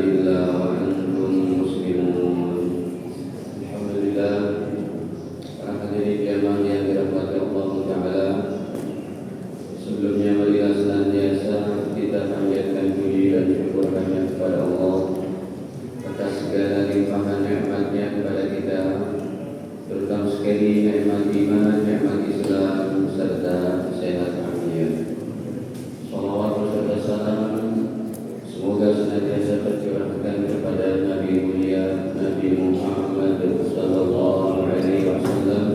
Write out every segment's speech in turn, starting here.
إلا وأنتم مسلمون. Alhamdulillah, para hadirin jamaah yang dirahmati Allah Ta'ala, sebelumnya marilah senantiasa kita panjatkan puji dan syukur hanya kepada Allah atas segala limpahan nikmat-Nya kepada kita, terutama sekali nikmat iman, nikmat Islam serta sehat afiat. Salawat beserta salam semoga senantiasa tercurahkan kepada Nabi mulia Nabi Muhammad sallallahu alaihi wasallam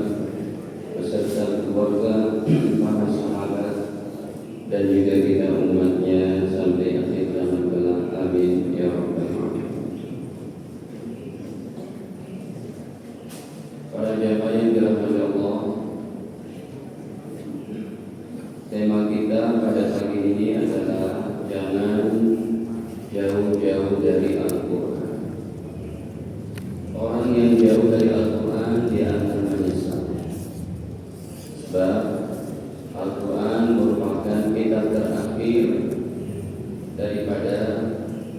beserta keluarga, para sahabat dan juga kita umatnya sampai akhir zaman kelak. Amin ya rabbal alamin. Para jamaah yang dirahmati Allah, tema kita pada pagi ini adalah jangan jauh-jauh dari Al-Quran. Orang yang jauh dari Al-Quran dia akan menyesal. Sebab Al-Quran merupakan kitab terakhir daripada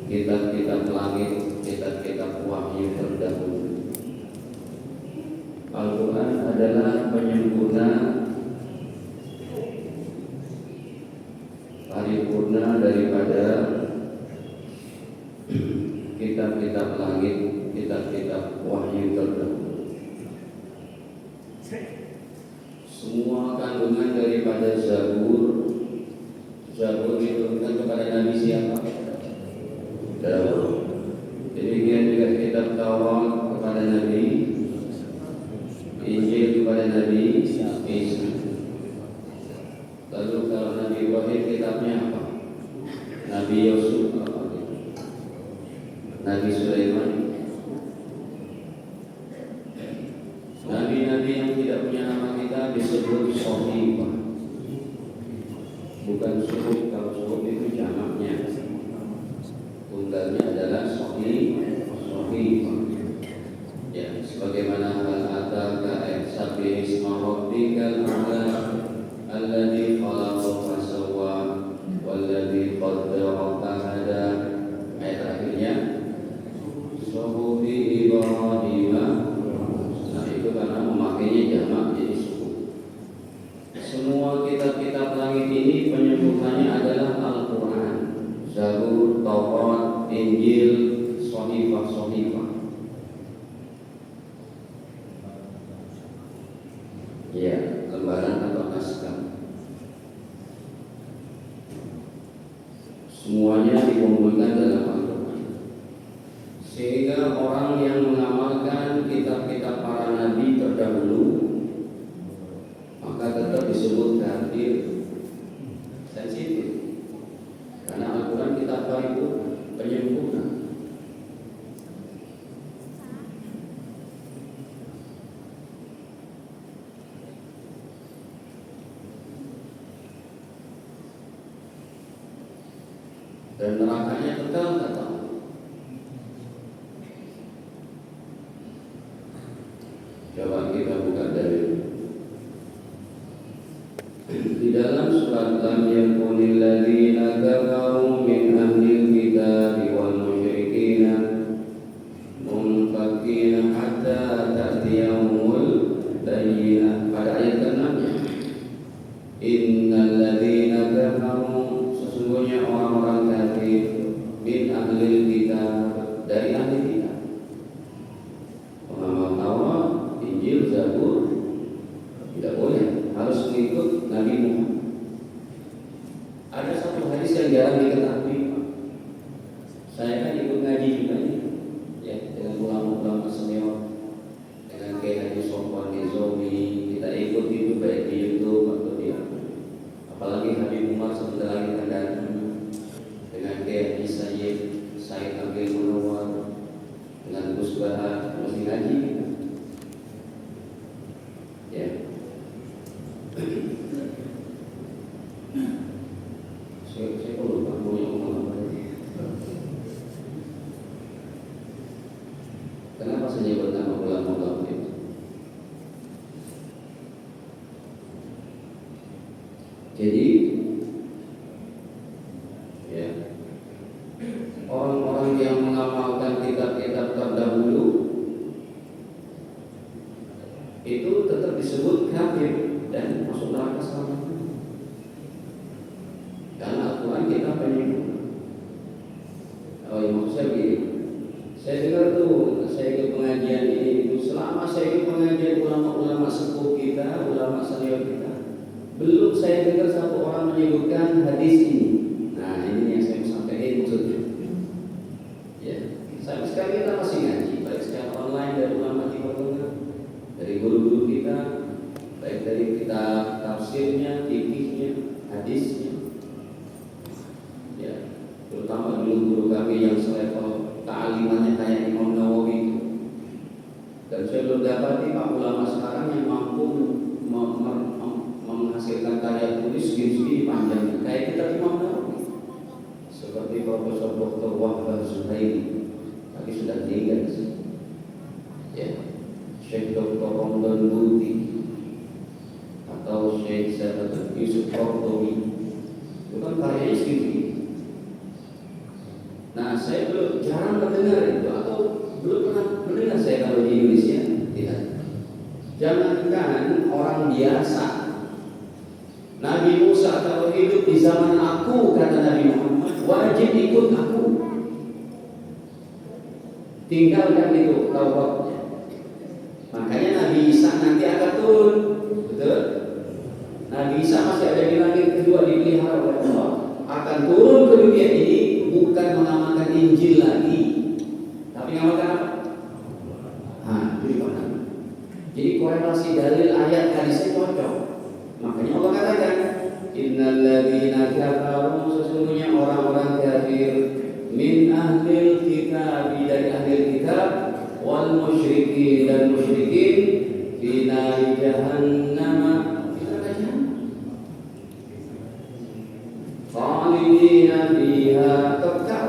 kitab-kitab langit, kitab-kitab wahyu terdahulu. Al-Quran adalah penyempurna paripurna daripada kitab-kitab langit, kitab-kitab wahyu terdahulu. Semua kandungan daripada Zabur diturunkan kepada Nabi siapa? Daud. Demikian juga kitab Taurat kepada Nabi, Injil kepada Nabi Isa. Lalu kalau Nabi Ibrahim kitabnya apa? Nabi Yusuf apa? Nabi Sulaiman. Nabi-nabi yang tidak punya nama kita disebut Sohibah. Bukan suhub. Kalau suhub itu jamaknya, tunggalnya adalah Sohibah. Ya, sebagaimana hal ataka sabbi isma rabbikal a'la alladzi khalaqa fasawwa walladzi qaddara fahada. Ayat akhirnya Suhufi Ibrahim. Nah, itu karena memakainya jamak jadi suhuf. Semua kitab-kitab langit ini penyempurnanya adalah Al-Quran, Zabur, Taurat, Injil, Sohifah. Ya, lembaran atau naskah. Semuanya dikumpulkan dalam Al-Quran. Sehingga orang yang mengamalkan kitab-kitab para nabi terdahulu maka tetap disebut kafir, sensitif. Karena Al-Quran kitab paripurna, penyempurna. Dan nerakanya kekal tak tahu. Coba kita buka dari di dalam surat Lam yakunil ladzina kafaru min ahlil kitabi wal musyrikina munfakina hatta ta'tiyahumul bayyinah. Pada ayat ke-6, innal ladzina kafaru, sesungguhnya orang-orang kafir, min ahlil kitab, dari ahli kitab, pengamal Taurat, Injil, Zabur, tidak boleh, harus mengikut Nabi Muhammad. Ada satu hadis yang jarang diketahui. Saya kan ikut ngaji juga ya, dengan ulama-ulama senior, dengan Kiai Haji Sofwan Nizomi, kita ikut itu baik di YouTube atau di apa. Apalagi Habib Umar sebentar lagi akan datang, dengan Kiai Haji Said Abdul Munawwar, dengan Gus Bahar, mesti ngaji. Ya. Saya kok lupa mau ngomong apa tadi. Kenapa saya nyebut nama ulama-ulama itu? Jadi ya, orang-orang yang itu tetap disebut kafir dan masuk neraka selama. Karena Al-Quran kita penyebut. Oh ya, maksud saya begini. Saya dengar tuh, saya ikut pengajian ini itu selama saya ikut pengajian ulama-ulama sepuh kita, ulama senior kita, belum saya dengar satu orang menyebutkan hadis ini. Nah ini yang saya mau sampaikan maksudnya. Ya, sampai sekarang kita masih ngaji, baik secara online dari ulama di Timur, dari guru-guru kita, baik dari kita tafsirnya, fikihnya, hadisnya. Ya, terutama dulu guru kami yang selevel kealimannya kayak Imam Nawawi itu. Dan saya belum dapati Pak ulama sekarang yang mampu menghasilkan karya tulis segini panjang kayak kita Imam Nawawi. Seperti Profesor Dr. Wahbah Zuhairi, tapi sudah meninggal. Ya, Syekh Dr. Romdan Buti atau Syekh Sahabat Yusuf Kordowi, itu kan karyanya segini. Nah, saya belum jarang mendengar itu atau belum pernah mendengar saya kalau di Indonesia tidak. Jangankan orang biasa, Nabi Musa kalau hidup di zaman aku, kata Nabi Muhammad, wajib ikut aku. Tinggalkan itu Tauratnya. Makanya Nabi Isa nanti akan turun, betul? Nabi Isa masih ada di langit kedua dipelihara oleh Allah, akan turun ke dunia ini. Bukan mengamalkan Injil lagi, tapi mengamalkan apa? Jadi korelasi dalil ayat hadisnya cocok. Makanya Allah katakan, Innal ladzina kafaru, sesungguhnya orang-orang kafir, min ahlil kitab, dari ahlil kitab, wal musyrikin dan musyrikin, fi nari jahannam, khalidina fiha, kekal.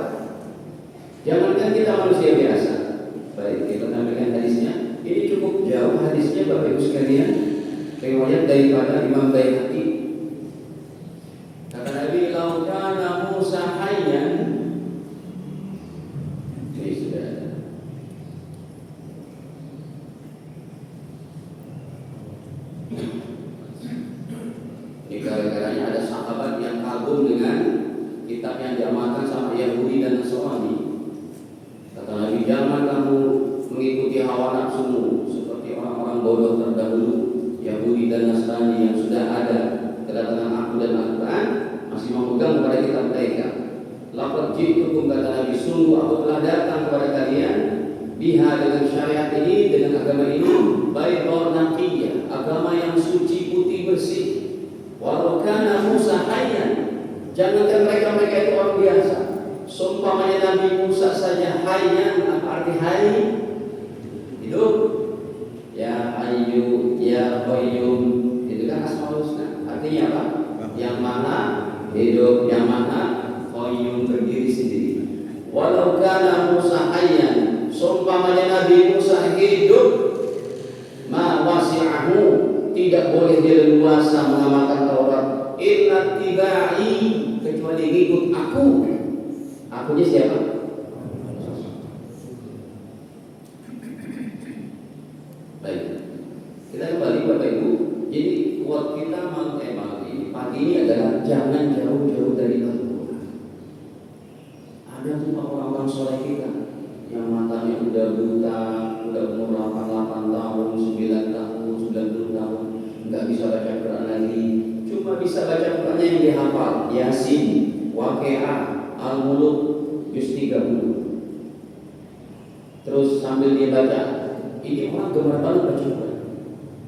Jangankan kita manusia biasa. Baik, kita tampilkan hadisnya. Ini cukup jauh hadisnya Bapak Ibu sekalian. Riwayat daripada Imam Baihaqi. Kata Nabi, "Lau kana Musa hayyan." Ini sudah ada. Ini gara-garanya ada sahabat yang kagum dengan kitab yang diamalkan sama Yahudi dan Nasrani. Kata Nabi, jangan kamu mengikuti hawa nafsumu seperti orang-orang bodoh terdahulu, Yahudi dan Nasrani yang sudah ada kedatangan aku dan Al-Quran masih memegang kepada kitab mereka. Laqad ji'tukum, kata Nabi, sungguh aku telah datang kepada kalian biha, dengan syariat ini, dengan agama ini, baydha naqiyah, agama yang suci, putih, bersih. Walau kana Musa hayyan, jangankan mereka itu orang biasa. Seumpamanya Nabi Musa saja hayyan, apa arti hayy? Hidup. Ya Hayyu, Ya Qayyum, itu kan Asmaul Husna. Artinya apa? Yang mana hidup, yang mana Qayyum, berdiri sendiri. Walau kana Musa hayyan, seumpamanya Nabi Musa hidup, ma wasi'ahu, tidak boleh dia leluasa mengamalkan Taurat, illa tibai, kecuali ikut aku. Akunya siapa? Baik, kita kembali Bapak Ibu. Jadi kuat kita malam ini, pagi ini adalah jangan jauh-jauh dari Al-Quran. Ada tuh orang-orang soleh kita yang matanya udah buta, udah umur 88 tahun, 9 tahun, 90 tahun, nggak bisa baca Quran lagi, cuma bisa baca Quran yang dihafal, Yasin, Waqiah, Al-Muluk, juz 30. Terus sambil dia baca, ini orang gemar banget baca Quran.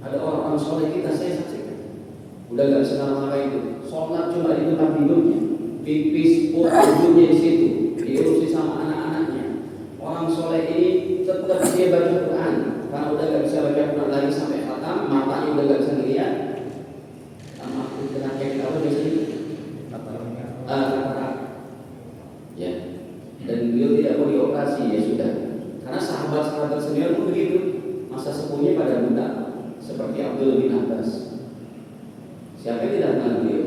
Ada orang-orang soleh kita, saya saksikan, udah nggak bisa nama itu, sholat cuma di tempat tidurnya, pipis pun tidurnya di situ, diurusi sama anak-anaknya. Orang soleh ini tetap dia baca Quran, karena udah nggak bisa baca Quran lagi sampai khatam, matanya udah nggak bisa ngeliat. Sama aku penyakit apa biasanya? Katarak. Ya. Dan beliau tidak mau dioperasi, ya sudah. Karena sahabat-sahabat senior pun begitu, masa sepuhnya pada buta, seperti Abdul bin Abbas. Siapa yang tidak kenal beliau?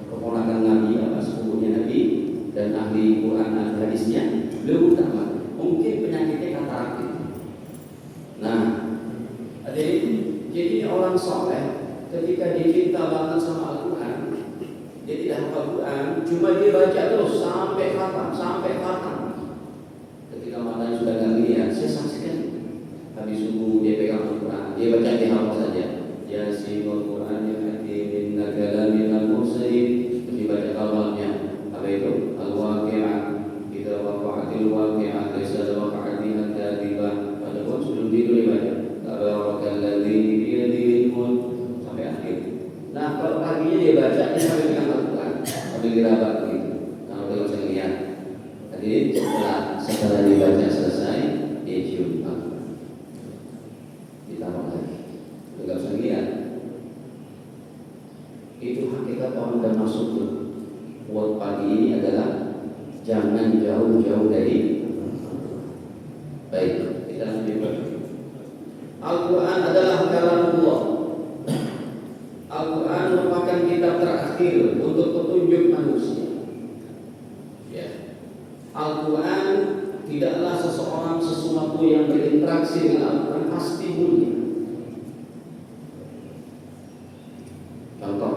Keponakan Nabi, apa sepupunya Nabi dan ahli Quran dan hadisnya, beliau buta. Mungkin penyakitnya katarak itu. Nah, ada Jadi orang soleh ketika dia cinta banget sama Al-Quran, dia tidak hafal Quran, cuma dia baca terus sampai khatam. Ketika matanya sudah nggak lihat, saya saksikan habis subuh dia pegang Al-Quran, dia baca di hafal saja. Yasin Al-Quran yang hakim nagala minal mursalin, dibaca awalnya apa itu Al-Waqi'ah, idza waqa'atil waqi'ah laysa waqa'atiha kadhibah, padahal sebelum itu dibaca Tabarakalladzi biyadihi mulk sampai akhir. Nah, kalau paginya dia baca, dia sampai pegang Al-Quran, sampai diraba begitu. Kalau belum saya lihat, tadi setelah dibaca selesai, dia cium Al-Quran, ditaruh lagi. Enggak usah lihat. Itu hakikat orang dan masuk tuh. Buat pagi ini adalah jangan jauh-jauh dari. Baik, kita lanjut lagi. Al-Quran adalah kalamullah. Al-Quran merupakan kitab terakhir untuk petunjuk manusia. Ya. Al-Quran tidaklah sesuatu yang berinteraksi dengan Al-Quran pasti mulia. Contoh,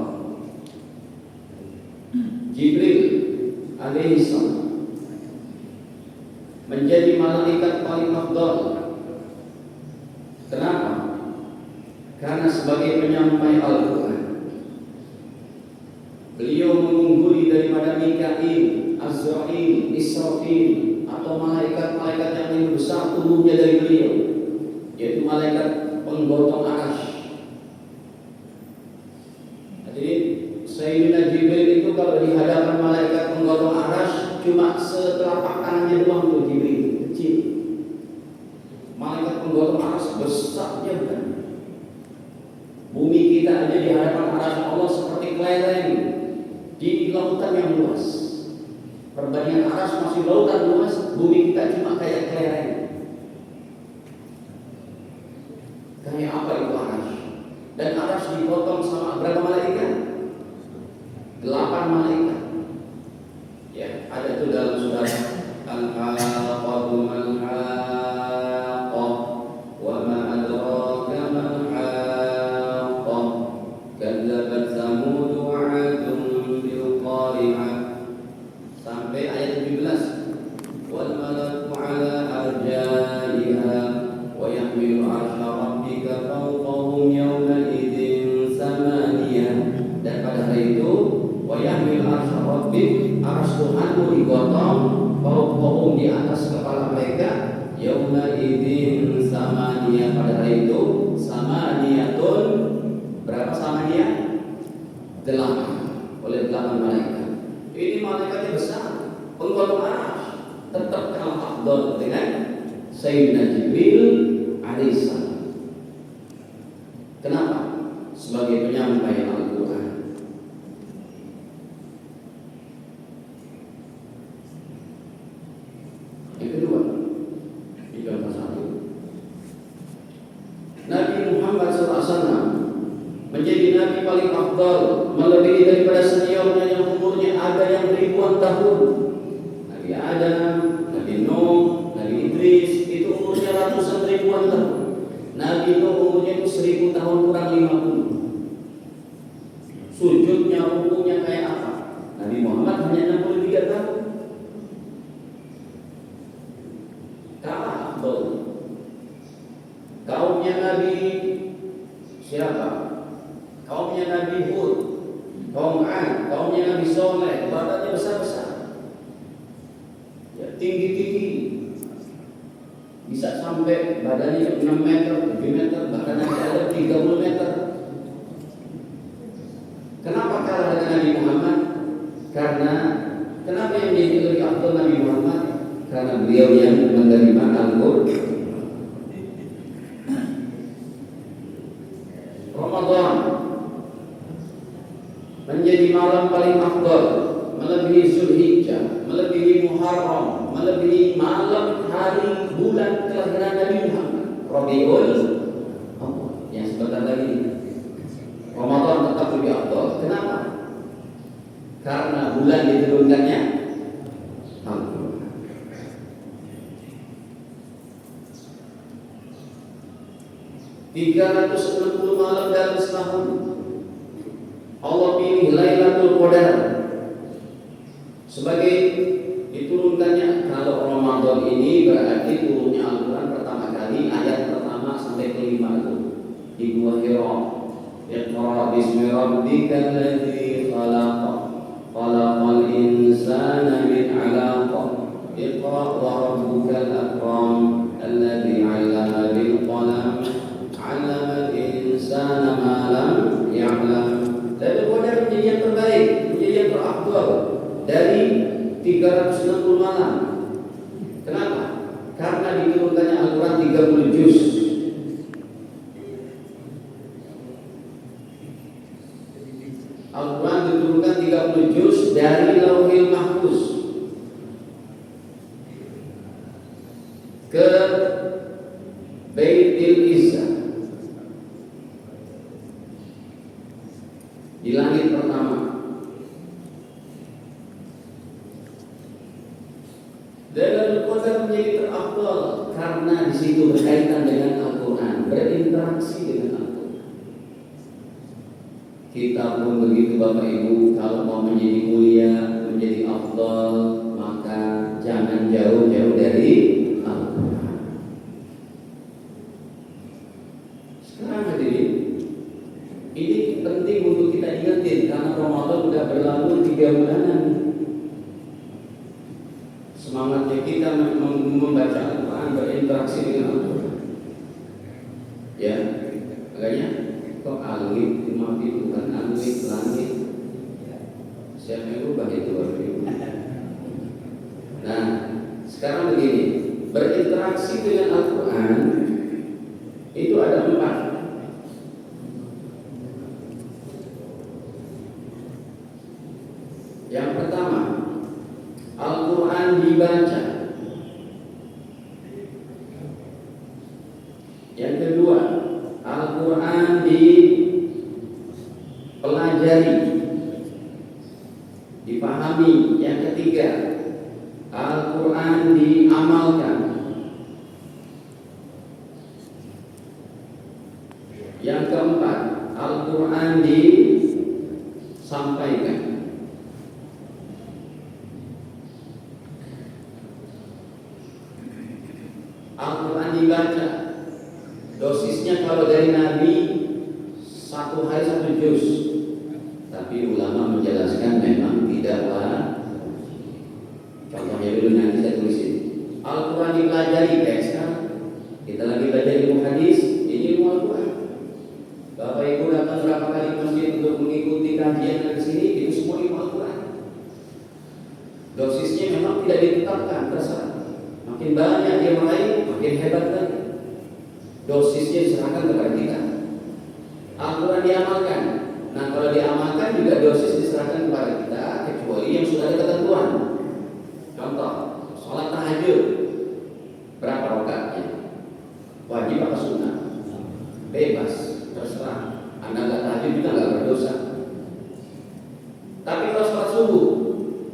Jibril alaihissalam menjadi malaikat paling afdal. Kenapa? Karena sebagai penyampai Al-Quran, beliau mengungguli daripada Mikail, Azrail, Israfil, atau malaikat-malaikat yang lebih besar umumnya dari beliau, yaitu malaikat penggotong arasy. Jadi Sayyidina Jibril itu kalau di hadapan malaikat penggotong arasy cuma setelapak tangannya doang tuh Jibril, kecil. Malaikat penggotong arasy besarnya bukan. Bumi kita aja di hadapan arasy Allah seperti kelereng di lautan yang luas. Perbandingan arasy masih lautan luas, bumi kita cuma kayak kelereng. Kayak apa itu arasy? Dan arasy dipotong sama berapa malaikat? 8 malaikat. Ya, ada itu dalam surah Al-Haqqah mal-Haqqah wa ma adraka mal-Haqqah kadzabat Tsamud wa 'adun bil qari'ah sampai ayat 17. Wal malaku 'ala arjaiha wa yahmilu 'arsya rabbika fawqahum yawma idzin samaniyah. Dan pada hari itu wa yahmilu 'arsya rabbik, arsy Tuhanmu digotong fawqahum di atas kepala mereka yawma idzin samaniyah. Pada hari itu samaniyatun, berapa samaniyah? 8 oleh 8 malaikat. Ini malaikatnya besar, penggotong arasy, tetap kalah afdal dengan Sayyidina Jibril alaihissalam. Kenapa? Sebagai penyampai Al-Quran. Yang kedua, di contoh satu, Nabi Muhammad SAW menjadi Nabi paling afdal, melebihi daripada seniornya yang umurnya ada yang ribuan tahun. Nabi Adam, Nabi Nuh, Nabi Idris, itu umurnya ratusan ribuan tahun. Nabi Nuh umurnya itu 1000 tahun kurang 50. Sujudnya, rukunya kayak apa? Nabi Muhammad hanya 63 tahun. Kalah afdal. Kaumnya Nabi siapa? Kaumnya Nabi Hud, kaum Ad, kaumnya Nabi Soleh, badannya besar-besar, ya, tinggi-tinggi, bisa sampai badannya 6 meter, 7 meter, bahkan ada 30 meter. Kenapa kalah dengan Nabi Muhammad? Karena kenapa yang menjadi lebih afdal Nabi Muhammad? Karena beliau yang menerima Al-Quran. Ramadan menjadi malam paling afdal, melebihi Zulhijjah, melebihi Muharram, melebihi malam hari bulan kelahiran Nabi Muhammad, Rabiul Awwal, yang sebentar lagi. Ramadan tetap lebih afdal. Kenapa? Karena bulan diturunkannya Al-Quran. 360 malam dalam setahun. Allah pilih Lailatul Qadar sebagai diturunkannya. Kalau Ramadan ini berarti turunnya Al-Quran pertama kali ayat pertama sampai kelima itu di Gua Hira. Iqra bismi rabbikal ladzi khalaq khalaqal insana min 'alaq Iqra wa rabbukal akram alladzi 'allama bil qalam 'allamal insana ma lam ya'lam. Lailatul Qadar menjadi yang terbaik, menjadi yang terafdal dari 360 malam. Kenapa? Karena diturunkannya Al-Quran 30 juz. Al-Quran diturunkan 30 juz dari Lauhil Mahfuz ke Baitul Izzah di langit pertama. Lailatul Qadar menjadi terafdal karena di situ berkaitan dengan Al-Quran, berinteraksi dengan Al-Quran. Kita pun begitu Bapak Ibu, kalau mau menjadi mulia, menjadi afdal, maka jangan jauh-jauh dari Al-Quran. Sekarang hadirin, ini penting untuk kita ingatin karena Ramadan sudah berlalu 3 bulanan. Semangatnya kita membaca Al-Quran, berinteraksi dengan Al-Quran. Ya, makanya kok langit mati bukan langit. Siapa yang rubah itu Bapak Ibu? Nah, sekarang begini, berinteraksi dengan Al-Quran itu ada 4. Yang pertama, Al-Quran dibaca. Yang kedua, Al-Quran dipelajari, dipahami. Yang ketiga, Al-Quran diamalkan. Yang keempat, Al-Quran disampaikan. Al-Quran dibaca. Dosisnya kalau dari Nabi 1 hari 1 juz. Tapi ulama menjelaskan memang tidaklah. Contohnya dulu nanti saya tulisin. Al-Quran dipelajari kayak sekarang. Kita lagi belajar ilmu hadis, ini ilmu Al-Quran. Bapak Ibu datang berapa kali ke masjid untuk mengikuti kajian dari sini, itu semua ilmu Al-Quran. Dosisnya memang tidak ditetapkan, terserah. Makin banyak dia meraih, makin hebat lagi. Dosisnya diserahkan kepada kita. Al-Quran diamalkan. Nah, kalau diamalkan juga dosis diserahkan kepada kita, kecuali yang sudah ada ketentuan. Contoh, sholat tahajud berapa rakaatnya? Wajib apa sunnah? Bebas, terserah. Anda nggak tahajud juga nggak berdosa. Tapi kalau sholat subuh,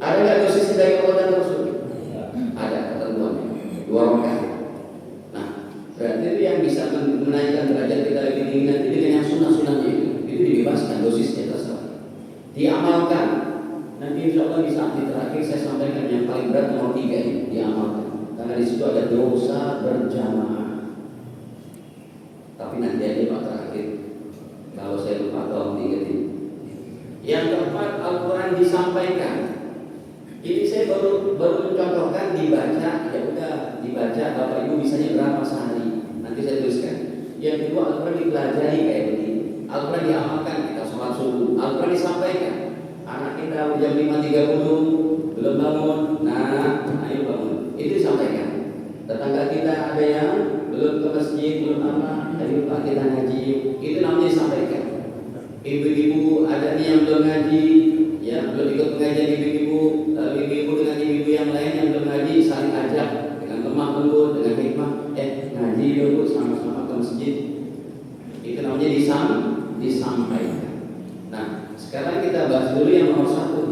ada nggak dosisnya dari Allah dan Rasul? Ada ketentuannya, 2 rakaat. Nah, berarti itu yang bisa menaikkan derajat kita lebih tinggi nanti dengan yang sunnah-sunnahnya itu dibebaskan, dosisnya terserah. Diamalkan. Nanti insya Allah di saat terakhir saya sampaikan yang paling berat nomor 3 ini, diamalkan. Karena di situ ada dosa berjamaah. Tapi nanti aja Pak terakhir. Kalau saya lupa tolong diingetin. Yang keempat, Al-Quran disampaikan. Ini saya baru mencontohkan dibaca, ya udah dibaca. Bapak Ibu bisanya berapa sehari? Nanti saya tuliskan. Yang kedua, Al-Quran dipelajari kayak begini. Al-Quran diamalkan, kita sholat subuh. Al-Quran disampaikan. Anak kita jam 5.30 belum bangun, nah ayo bangun. Itu disampaikan. Tetangga kita ada yang belum ke masjid, belum apa, ayo Pak kita ngaji. Itu namanya disampaikan. Ibu-ibu ada nih yang belum ngaji, ya belum ikut pengajian ibu-ibu, ibu-ibu dengan ibu-ibu yang lain yang belum ngaji saling ajak dengan lemah lembut, dengan hikmah. Ngaji dulu sama-sama ke masjid. Itu namanya disampaikan. Nah, sekarang kita bahas dulu yang nomor 1.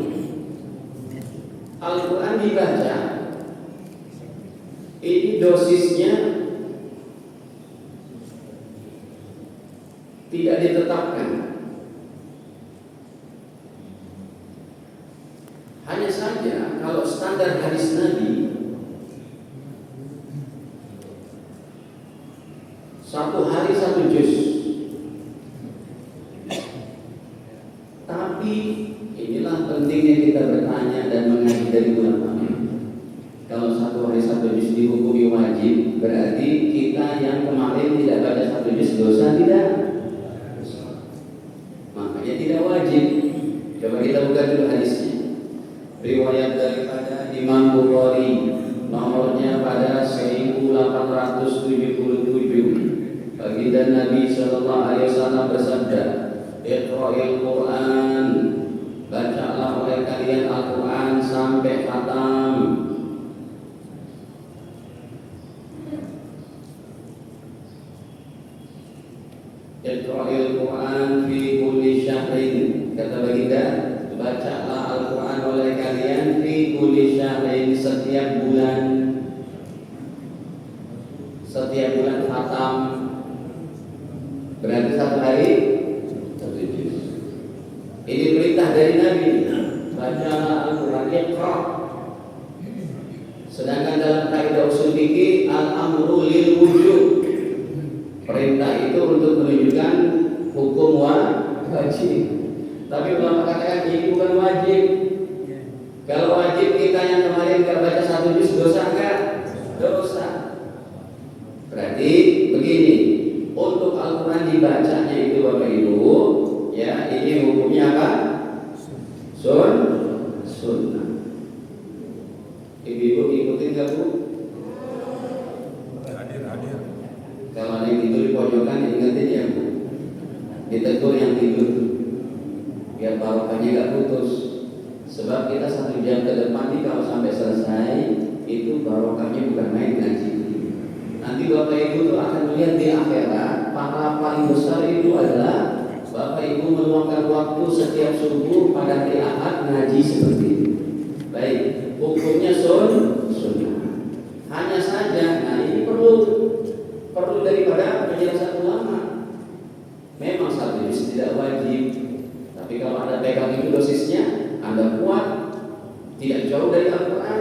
Al-Quran dibaca. Ini dosisnya tidak ditetapkan. Hanya saja kalau standar hadis Nabi, satu hari satu juz. Tapi inilah pentingnya kita bertanya dan mengaji dari ulama. Kalau satu hari satu juz dihukumi wajib, berarti kita yang kemarin tidak baca satu juz dosa tidak? Makanya tidak wajib. Coba kita buka dulu hadisnya. Riwayat daripada Imam Bukhari, nomornya pada 1877. Baginda Nabi Sallallahu Alaihi Wasallam bersabda, "Iqra'il Quran, bacalah oleh kalian Al-Quran sampai khatam." Iqra'il Quran fi kulli syahrin, kata baginda, bacalah Al-Quran oleh kalian fi kulli syahrin, setiap bulan. Setiap bulan khatam. Berarti satu hari satu juz. Ini perintah dari Nabi. Bacalah Al-Quran, Iqra. Sedangkan dalam kaidah usul fikih, al-amru lil wujub. Perintah itu untuk menunjukkan hukum wajib. Tapi ulama katakan ini bukan wajib. Kalau wajib kita yang kemarin nggak baca satu juz dosa nggak? Dosa. Berarti begini, untuk Al-Quran dibacanya itu Bapak Ibu, ya ini hukumnya apa? Sunnah. Ibu-ibu ikutin nggak Bu? Hadir. Kalau ada yang tidur di pojokan ingetin ya Bu, ditegur yang tidur biar barokahnya nggak putus. Sebab kita 1 jam ke depan nih kalau sampai selesai itu barokahnya bukan main ngaji. Nanti Bapak Ibu tuh akan melihat di akhirat pahala paling besar itu adalah Bapak Ibu meluangkan waktu setiap subuh pada hari Ahad ngaji seperti itu. Baik, hukumnya sunnah. Hanya saja, nah ini perlu daripada penjelasan ulama. Memang satu juz tidak wajib, tapi kalau Anda pegang itu dosisnya, Anda kuat, tidak jauh dari Al-Quran,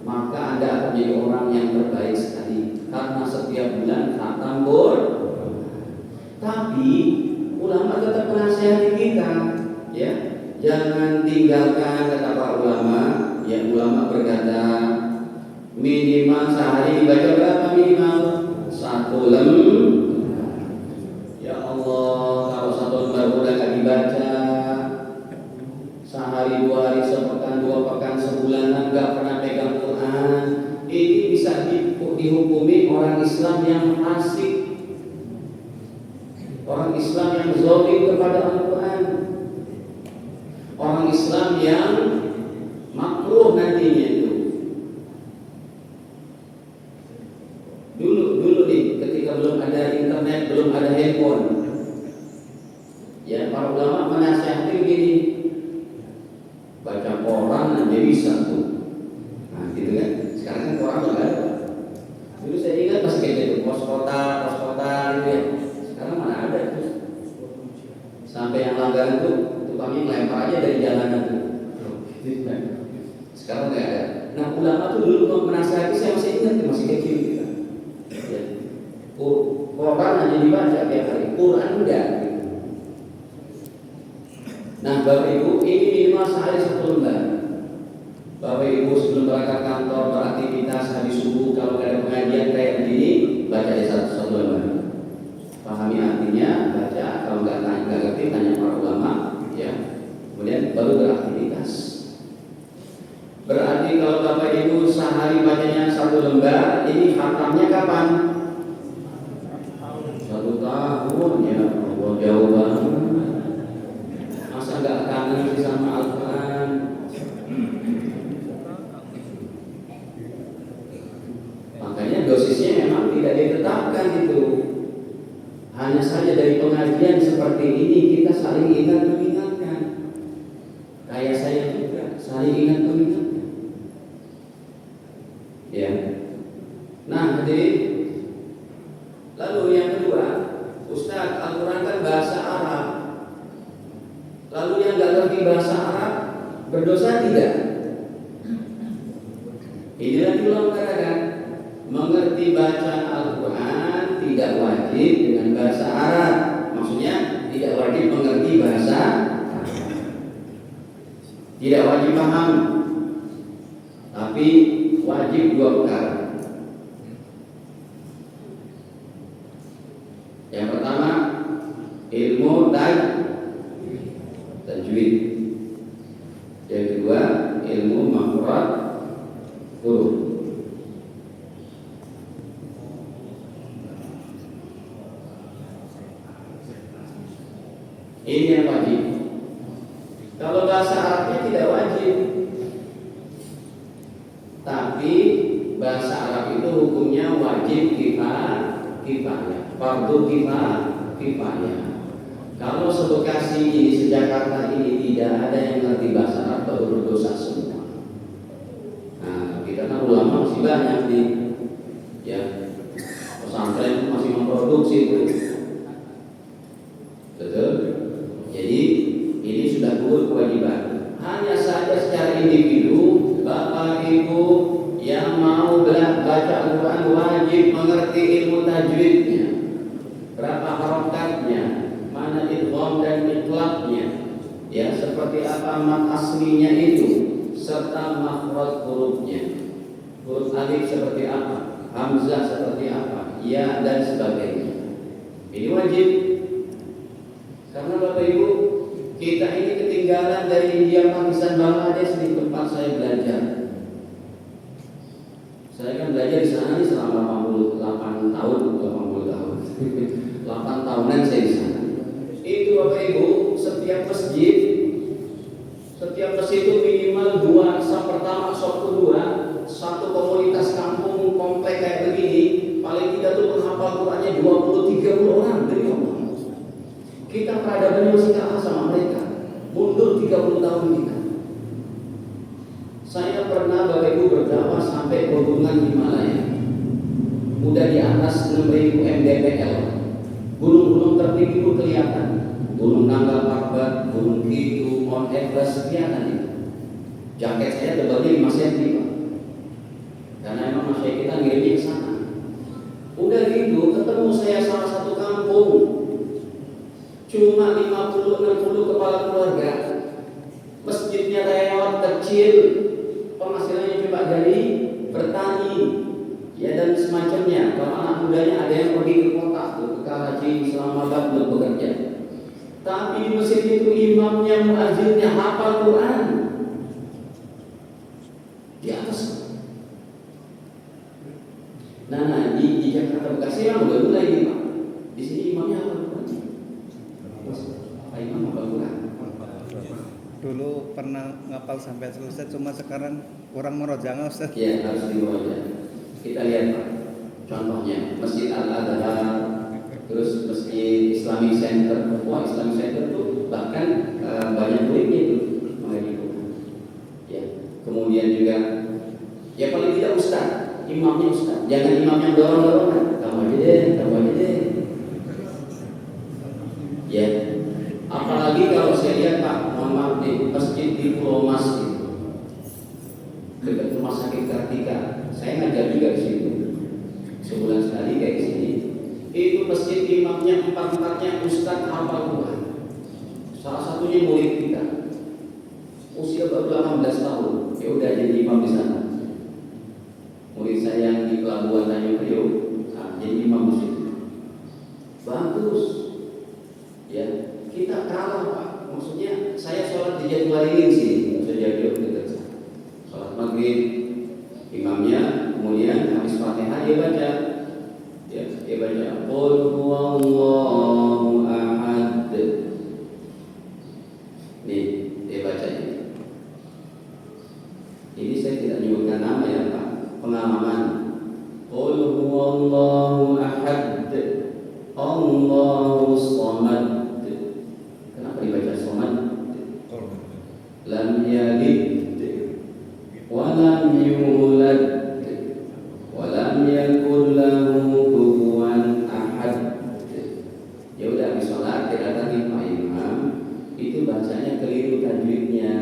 maka Anda akan menjadi orang yang terbaik sekali. Karena setiap bulan khatam Quran. Tapi ulama tetap menasihati kita, ya, jangan tinggalkan kata para ulama. Ya, ulama berkata minimal sehari dibaca berapa minimal? 1 lembar. Ya Allah, kalau 1 lembar udah gak dibaca, sehari 2 hari, sepekan 2 pekan, sebulanan gak pernah pegang Quran, ini bisa dihukumi orang Islam yang fasik, orang Islam yang zalim kepada Al-Quran, orang Islam yang makruh nantinya itu. Dulu nih, ketika belum ada internet, belum ada handphone, ya para ulama menasihati begini, baca koran aja bisa tuh. Nah gitu kan. Sekarang kan koran nggak ada. Dulu saya ingat masih kayak gitu, pos kota gitu ya. Sekarang mana ada tuh. Sampai yang langgaran tuh tukangnya ngelempar aja dari jalanan tuh. Gitu kan. Sekarang nggak ada. Nah ulama tuh dulu menasihati, saya masih ingat tuh, masih kecil gitu. Ya. Koran hanya dibaca tiap hari, Quran enggak. Gitu. Nah Bapak Ibu, ini minimal sehari 1 lembar. Bapak Ibu sebelum berangkat kantor, beraktivitas habis subuh, kalau ada pengajian kayak begini, baca di 1 lembar. Pahami artinya, baca. Kalau nggak ngerti, tanya para ulama, ya. Kemudian baru beraktivitas. Berarti kalau Bapak Ibu sehari bacanya 1 lembar, ini khatamnya kapan? 1 tahun, ya Allah, jauh banget. Masa nggak kangen sih sama Al-Quran? Makanya dosisnya memang tidak ditetapkan itu. Hanya saja dari pengajian seperti ini kita saling ingat mengingatkan. Kayak saya juga saling ingat mengingatkan. Ya. Nah, jadi lalu yang kedua, Ustaz, Al-Quran kan bahasa Berdosa tidak? Inilah ulama katakan, mengerti baca Al-Quran tidak wajib dengan bahasa Arab. Maksudnya tidak wajib mengerti bahasa Arab, tidak wajib paham, tapi wajib dua perkara. Yang pertama, ilmu tajwid. Yang kedua, ilmu makhraj huruf. Ini yang wajib. Kalau bahasa Arabnya tidak wajib, tapi bahasa Arab itu hukumnya wajib kifayah, fardu kifayah. Kalau sebekasi ini, sejakarta ini tidak ada yang ngerti bahasa Arab, baru berdosa semua. Nah, kita kan ulama masih banyak nih, ya, pesantren masih memproduksi itu, betul. Jadi ini sudah gugur kewajiban. Hanya saja secara individu, bapak ibu yang mau baca Al-Quran wajib mengerti ilmu tajwidnya, berapa harokatnya, mana idgham dan itlaqnya, ya, seperti apa mat aslinya itu, serta makhraj hurufnya. Huruf alif seperti apa, hamzah seperti apa, ya, dan sebagainya. Ini wajib. Karena Bapak Ibu, kita ini ketinggalan dari India, Pakistan, Bangladesh di tempat saya belajar. Saya kan belajar di sana selama 88 tahun, 8 tahunan saya di sana. Itu Bapak Ibu, setiap masjid itu minimal 2 saf pertama, saf kedua, satu komunitas kampung komplek kayak begini, paling tidak tuh penghafal Qurannya 20-30 orang dari Allah. Kita peradabannya masih kalah sama mereka, mundur 30 tahun kita. Saya pernah Bapak Ibu berdakwah sampai pegunungan Himalaya, udah di atas 6.000 mdpl. Gunung-gunung tertinggi itu kelihatan, Gunung Nangka Parbat, Gunung Kitu, Mount Everest kelihatan itu. Jaket saya tebalnya 5 cm, Pak, karena emang masyarakat kita ngirimnya ke sana. Udah gitu ketemu saya salah satu kampung, cuma 50-60 kepala keluarga, masjidnya lewat kecil, penghasilannya cuma dari bertani, ya, dan semacamnya. Kalau anak mudanya ada yang pergi ke kota, ke Karachi, Islamabad untuk bekerja. Tapi di masjid itu imamnya, muazzinnya hafal Quran di atas. Nah, di Jakarta Bekasi memang baru lagi, Pak. Di sini imamnya hafal Quran. Imam hafal Quran. Dulu pernah ngapal sampai selesai, cuma sekarang kurang merojang, Ustaz. Ya, harus dirojang. Kita lihat, Pak, contohnya Masjid Al-Adhar, terus Masjid Islamic Center. Wah, Islamic Center itu bahkan banyak muridnya itu mengaji Quran. Ya, kemudian juga, ya paling tidak ustaz, imamnya ustaz. Jangan imam yang dorong-dorongan. Kamu aja deh. Ya, apalagi kalau saya lihat, Pak, mohon maaf, di masjid di Pulau Mas itu, dekat rumah sakit Kartika. Saya ngajar juga di situ, sebulan sekali kayak di sini. Itu masjid imamnya 4-4-nya ustaz hafal Quran. Salah satunya murid kita, usia baru 18 tahun, ya udah jadi imam di sana. Murid saya yang di Pelabuhan Tanjung Priok, jadi imam di situ. Bagus, ya. Kita kalah, Pak. Maksudnya saya sholat di jadwal ini sih, saya jadi sholat maghrib, imamnya kemudian habis Fatihah dia baca, Qul huwallahu ahad. Nih, dia baca ini. Ini saya tidak menyebutkan nama ya, Pak, pengalaman. Qul huwallahu ahad, Allahu samad. Kenapa dibaca samad? Lam yalid wa lam yulad wa lam yakul lahu kufuwan ahad. Ya udah, habis sholat kita tadi Pak Imam itu bacanya keliru tajwidnya.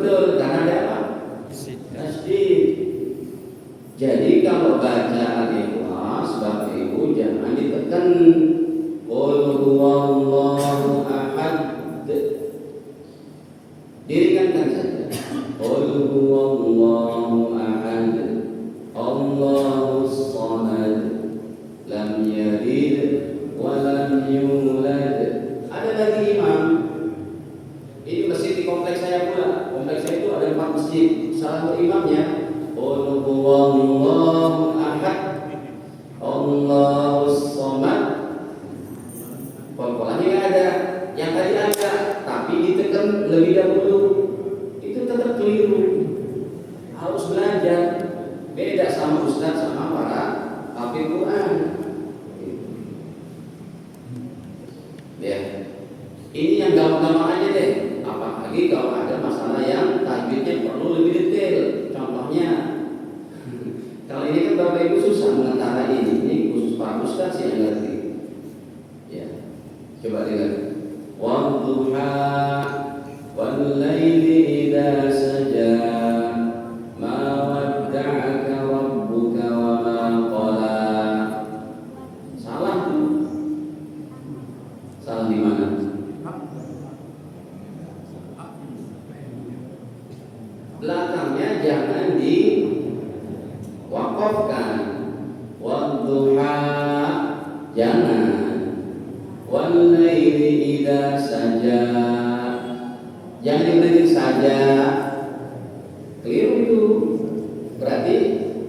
Betul, karena ada apa? Tasdid. Jadi kalau baca Al-Ikhlas, Bapak Ibu jangan ditekan. Qul huwallahu ahad. Diringankan saja. Qul huwallahu ahad. Allahus samad. Lam yalid wa lam yulad. Ada lagi imam. Ini masjid di kompleks saya pula. Kompleks saya itu ada 4 masjid. Salah satu imamnya Qul huwallahu ahad. Allahus samad. Pol-polannya nggak ada. Yang tadi ada, tapi ditekan lebih dahulu. Itu tetap keliru. Harus belajar. Beda sama ustaz sama para hafid Quran. Ya. Ini yang gampang-gampang aja deh. Apalagi kalau ada masalah yang tajwidnya perlu lebih detail. Contohnya, kalau ini kan Bapak Ibu susah mengantara ini khusus para ustaz yang ngerti. Ya, coba dengar. Wadduha wal laili idza saja ma wadda'aka rabbuka wa ma qala. Salah tuh. Salah di mana? Belakangnya jangan diwakafkan. Wadduha jangan. Wal laili idza saja jangan diberi saja. Keliru itu. Berarti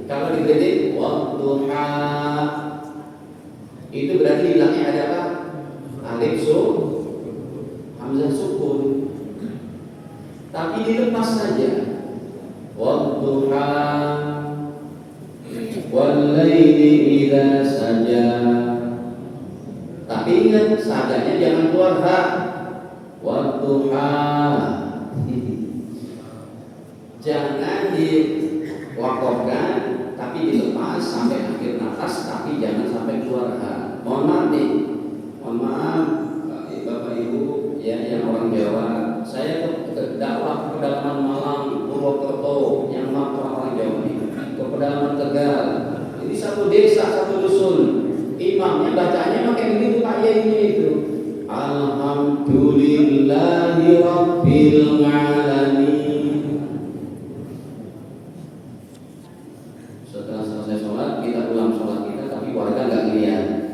kalau diberi wadduha itu berarti bilangnya ada apa? Alif hamzah sukun. Tapi dilepas saja. Wadduha wal laili idza saja. Tapi ingat sajanya jangan keluar ha. Wadduha. Jangan diwakafkan tapi dilepas sampai akhir nafas, tapi jangan sampai keluar ha. Mohon maaf nih. Mohon maaf Bapak Ibu ya yang orang Jawa. Saya ke dakwah ke pedalaman Malang, Purwokerto, yang maaf orang Jawa ini. Ke pedalaman Tegal. Ini satu desa, satu dusun. Imamnya bacanya pakai begitu Pak Yainya itu. Alhamdulillahi Rabbil Alamin. Setelah selesai sholat, kita ulang sholat kita, tapi warga nggak ngeliat.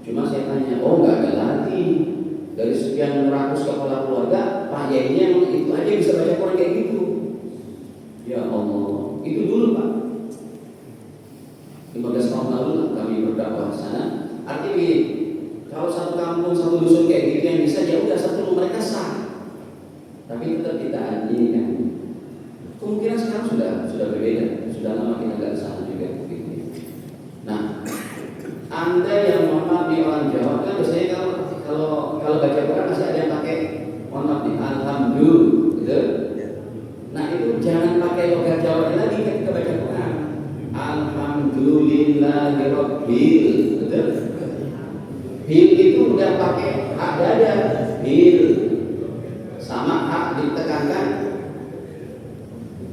Cuma saya tanya, oh nggak ada lagi. Dari sekian ratus kepala keluarga, Pak Yainya itu aja bisa baca Quran kayak gitu. Ya Allah, itu dulu Pak. 15 tahun lalu kami berdakwah di sana. Artinya kalau satu kampung, satu dusun kayak gitu yang bisa, ya udah satu mereka sah. Tapi tetap kita anjingkan. Kemungkinan sekarang sudah berbeda. Sudah lama kita nggak sah juga begitu. Nah, Anda yang mohon di orang Jawa kan biasanya kalau baca Quran masih ada yang pakai mohon maaf nih, alhamdulillah, gitu. Nah itu jangan pakai logat Jawa lagi ketika baca Quran. Alhamdulillahirabbil, betul? Bil itu udah pakai hak dada, bil sama hak ditekankan.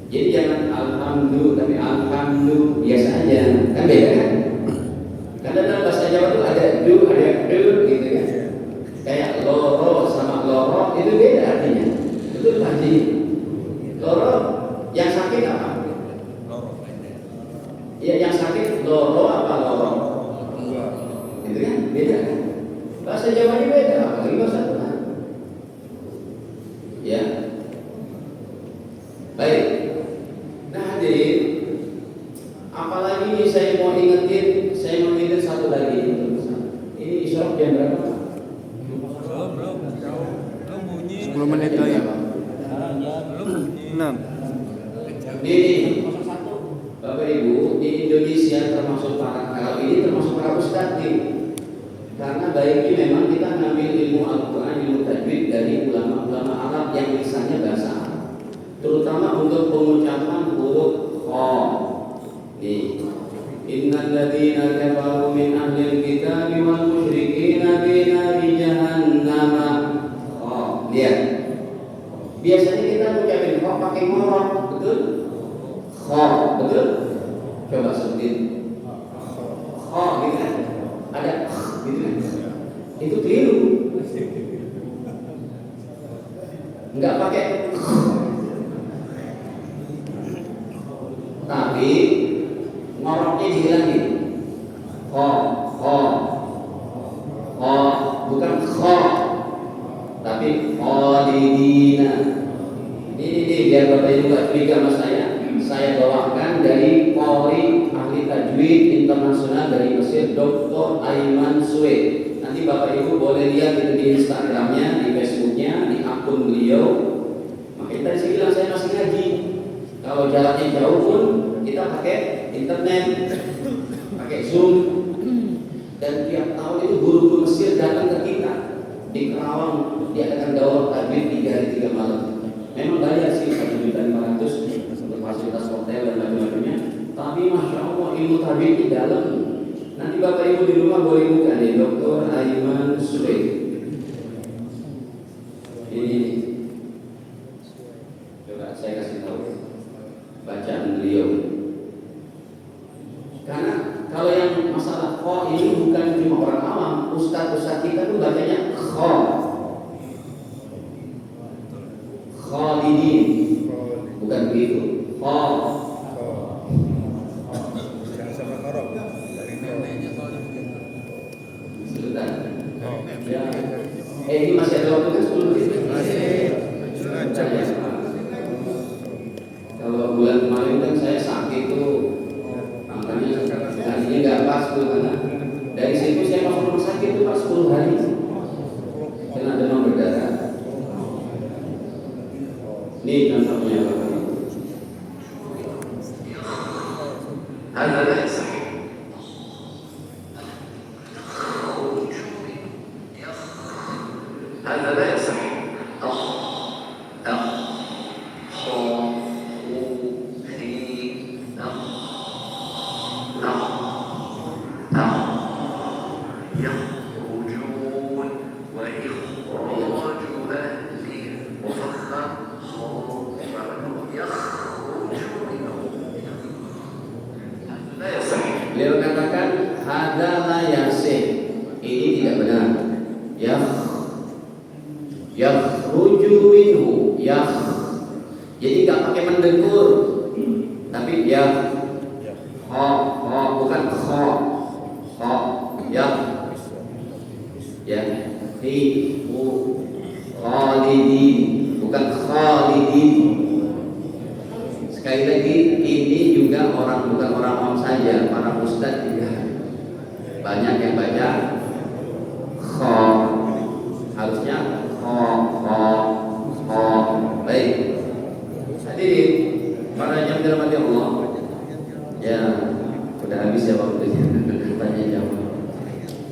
Jadi jangan alhamdulillah tapi alhamdulillah biasa aja, kan beda kan? Karena dalam bahasa Jawa itu ada du gitu kan. Kayak loro sama loro itu beda artinya. Betul Pak Haji? Loro yang sakit apa? Ya yang sakit loro apa loro? Itu kan beda kan? Bahasa Jawa ini beda, apalagi bahasa Quran. Ya. Baik. Nah hadirin, apalagi ini saya mau ingetin satu lagi. Ini isyraq jam berapa? 10 menit lagi. 6. Ini Bapak Ibu di Indonesia termasuk kalau ini termasuk para ustadz nih. Karena baiknya memang kita ngambil ilmu Al-Quran, ilmu tajwid dari ulama-ulama Arab yang lisannya bahasa Arab, terutama untuk pengucapan huruf kha. Nih, innal ladzina kafaru min ahlil kitabi wal musyrikina fi nari jahannam. Lihat. Biasanya kita ucapin kha pakai ngorok, betul? Kho, betul? Coba sebutin. Kho, gitu kan? Ada gitu kan? Itu keliru. Enggak pakai. Tapi ngoroknya dihilangin. Kho, kho, kho, bukan kho, tapi khalidina. Ini biar Bapak Ibu gak curiga sama saya bawakan dari Qori ahli tajwid internasional dari Mesir, Dr. Aiman Sued. Nanti Bapak Ibu boleh lihat itu di Instagramnya, di Facebooknya, di akun beliau. Makanya tadi saya bilang saya masih ngaji. Kalau jaraknya jauh pun kita pakai internet, pakai Zoom. Dan tiap tahun itu guru-guru Mesir datang ke kita di Kerawang, diadakan daurah tajwid 3 hari 3 malam. Memang bayar sih 1.500.000 untuk fasilitas hotel dan macam-macamnya. Tapi masya Allah ilmu tajwid di dalam. Nanti Bapak Ibu di rumah boleh buka nih, Dr. Aiman Sued. Ini coba saya kasih tahu bacaan beliau. Karena kalau yang masalah kho ini bukan cuma orang awam, ustaz-ustaz kita pun bacanya kho. Khalidin, bukan begitu. Kho. Jangan sama ngorok. Dari neneknya soalnya begitu. Sebentar. Ya. Ini masih ada waktu kan 10 menit? Masih. Kalau bulan kemarin kan saya sakit tuh. Makanya harinya nggak pas tuh karena dari situ saya masuk rumah sakit tuh pas 10 hari karena demam berdarah. Ini contohnya Bapak Ibu. Hal-hal yang sahih. Hal-hal yang sahih. Beliau katakan hadza la yasih. Ini tidak benar. Yakhruju minhu. Jadi enggak pakai mendekur. Tapi kho bukan kho. Kho fi khalidin bukan khalidin. Sekali lagi ini juga bukan orang awam saja, para ustadz juga banyak yang baca kho, harusnya kho. Baik, hadirin para jam dirahmati Allah. Ya, udah habis ya waktunya. Tanya jawab.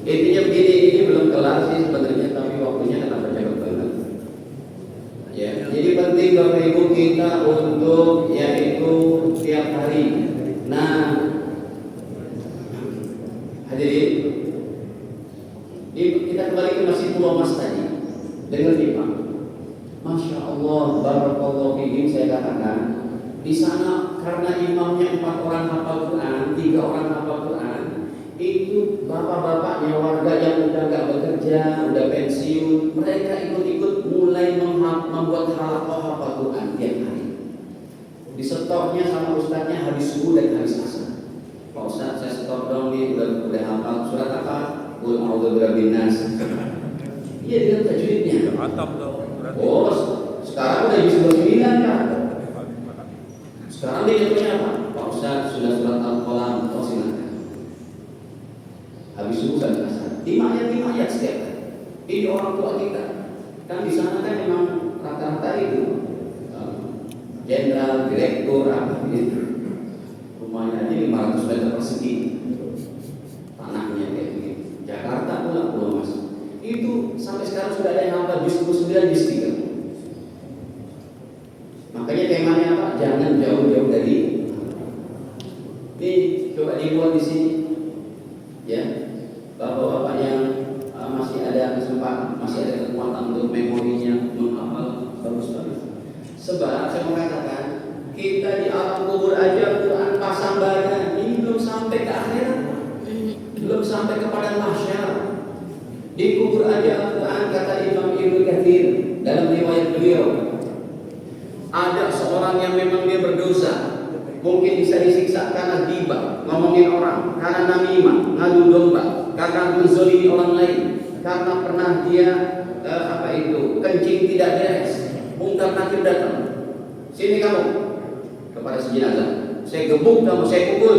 Intinya begini, ini belum kelar sih sebenarnya, tapi waktunya kenapa cepet banget? Ya, jadi penting Bapak Ibu kita untuk yaitu tiap hari. Nah, hadirin, kita kembali ke Masjid Pulau Mas tadi. Dengar nih Pak, Masya Allah, barakallahu fiikum. Saya katakan di sana karena imamnya 4 orang hafal Quran, 3 orang hafal Quran, itu bapak-bapaknya warga yang udah nggak bekerja, udah pensiun, mereka ikut-ikut mulai membuat halaqah hafal Quran tiap hari. Di stopnya sama ustadznya habis subuh dan habis asar. Pak Ustadz, saya stop dong nih, udah hafal surat apa? Qul a'udzu birabbin nas. Iya, dengan tajwidnya. Oh, sekarang udah bisa 9 kan? Sekarang dia jatuhnya apa? Pak Ustadz sudah surat Al-Qalam. Oh, silakan. Habis subuh dan asar. 5 ayat setiap hari. Ini orang tua kita. Kan di sana kan memang rata-rata itu jenderal, direktur, apa gitu. Rumahnya aja 500 meter persegi. Tanahnya kayak begitu. Jakarta pula Pulau Mas. Itu sampai sekarang sudah ada yang hafal juz 29, juz 3. Makanya temanya apa? Jangan jauh-jauh dari. Ini coba dibuat di sini. Ya. Bapak-bapak yang masih ada kesempatan, masih ada kekuatan untuk memorinya menghafal, bagus-bagus. Sebab saya mau katakan Dikubur aja Al-Quran, kata Imam Ibnu Katsir dalam riwayat beliau. Ada seorang yang memang dia berdosa, mungkin bisa disiksa karena ghibah, ngomongin orang, karena namimah, ngadu domba, karena menzalimi orang lain, karena pernah dia kencing tidak beres, mungkar nakir datang, sini kamu, kepada si jenazah, saya gebuk kamu, saya pukul,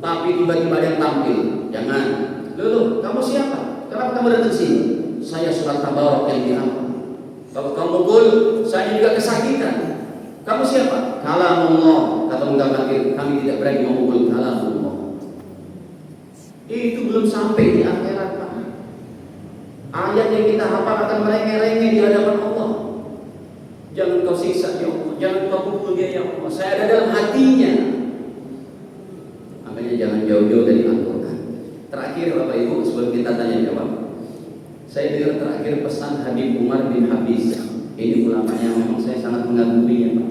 tapi tiba-tiba ada yang tampil, jangan, loh, kamu siapa? Kenapa kamu datang sini? Saya surat tabarok yang dihafal. Kalau kamu pukul, saya juga kesakitan. Kamu siapa? Kalamullah, kata mungkar nakir, kami tidak berani memukul kalamullah. Itu belum sampai di akhirat, Pak. Ayat yang kita hafal akan merengek-rengek di hadapan Allah. Jangan kau siksa ya Allah, jangan kau pukul dia ya Allah. Saya ada dalam hatinya. Makanya jangan jauh-jauh dari Al-Quran. Terakhir Bapak Ibu, sebelum kita tanya jawab, saya dengar terakhir pesan Habib Umar bin Hafiz. Ini ulama yang memang saya sangat mengaguminya, Pak.